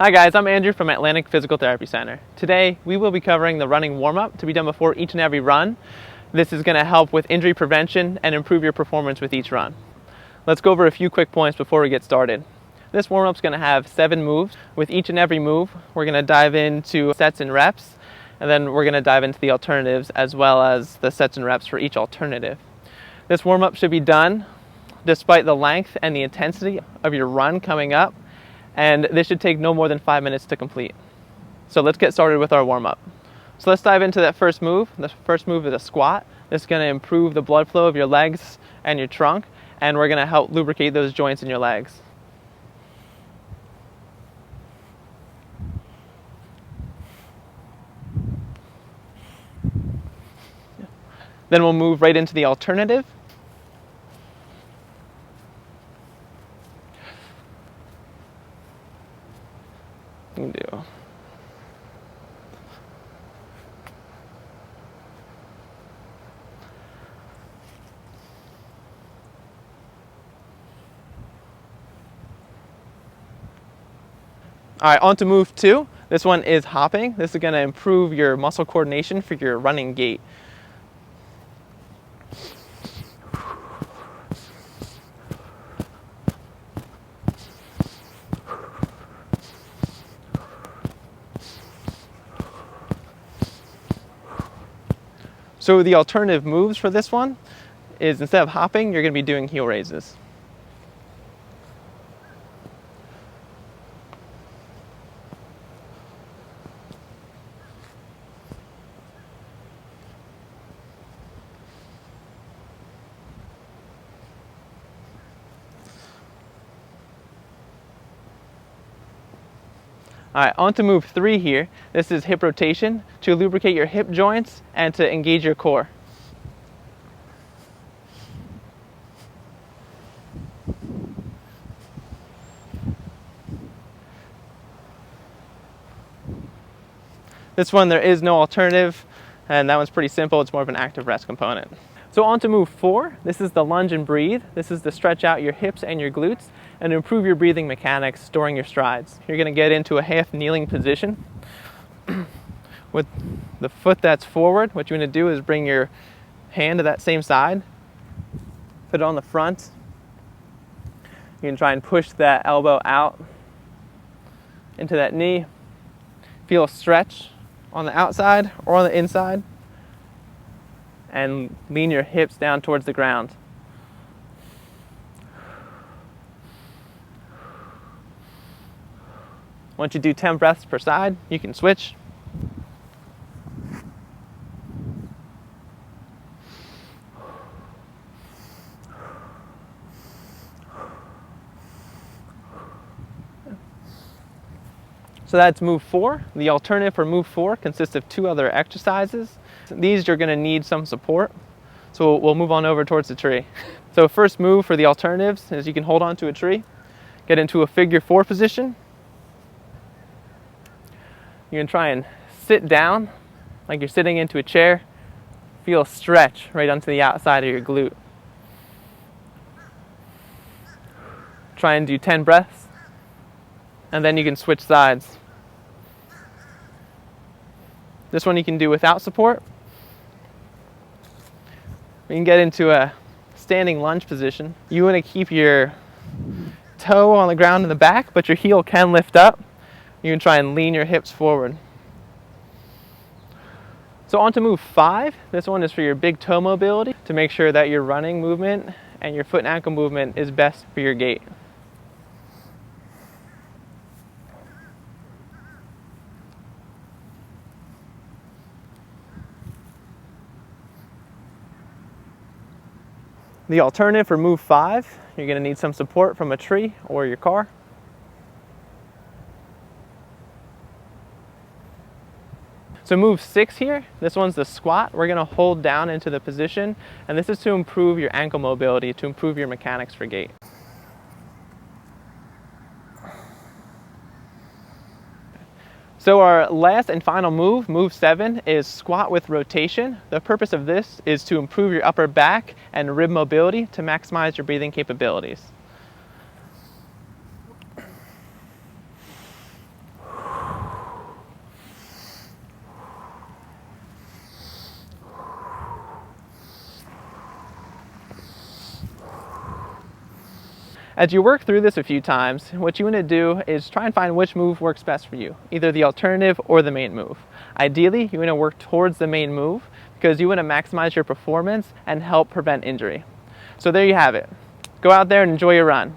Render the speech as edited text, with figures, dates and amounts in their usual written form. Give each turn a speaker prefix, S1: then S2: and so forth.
S1: Hi guys, I'm Andrew from Atlantic Physical Therapy Center. Today we will be covering the running warm-up to be done before each and every run. This is going to help with injury prevention and improve your performance with each run. Let's go over a few quick points before we get started. This warm-up is going to have 7 moves. With each and every move, we're going to dive into sets and reps, and then we're going to dive into the alternatives as well as the sets and reps for each alternative. This warm-up should be done despite the length and the intensity of your run coming up, and this should take no more than 5 minutes to complete. So let's get started with our warm-up. So let's dive into that first move. The first move is a squat. This is going to improve the blood flow of your legs and your trunk, and we're going to help lubricate those joints in your legs. Then we'll move right into the alternative. All right, on to move 2. This one is hopping. This is going to improve your muscle coordination for your running gait. So the alternative moves for this one is, instead of hopping, you're going to be doing heel raises. All right, on to move 3 here. This is hip rotation to lubricate your hip joints and to engage your core. This one, there is no alternative, and that one's pretty simple. It's more of an active rest component. So on to move 4. This is the lunge and breathe. This is to stretch out your hips and your glutes and improve your breathing mechanics during your strides. You're going to get into a half kneeling position with the foot that's forward. What you're going to do is bring your hand to that same side, put it on the front. You can try and push that elbow out into that knee. Feel a stretch on the outside or on the inside, and lean your hips down towards the ground. Once you do 10 breaths per side, you can switch. So that's move 4. The alternative for move 4 consists of 2 other exercises. These you're going to need some support, so we'll move on over towards the tree. So first move for the alternatives is you can hold on to a tree, get into a figure 4 position. You can try and sit down like you're sitting into a chair. Feel a stretch right onto the outside of your glute. Try and do 10 breaths, and then you can switch sides. This one you can do without support. We can get into a standing lunge position. You want to keep your toe on the ground in the back, but your heel can lift up. You can try and lean your hips forward. So on to move 5. This one is for your big toe mobility, to make sure that your running movement and your foot and ankle movement is best for your gait. The alternative for move 5, you're going to need some support from a tree or your car. So move 6 here, this one's the squat. We're going to hold down into the position, and this is to improve your ankle mobility, to improve your mechanics for gait. So our last and final move, move 7, is squat with rotation. The purpose of this is to improve your upper back and rib mobility to maximize your breathing capabilities. As you work through this a few times, what you want to do is try and find which move works best for you, either the alternative or the main move. Ideally, you want to work towards the main move because you want to maximize your performance and help prevent injury. So there you have it. Go out there and enjoy your run.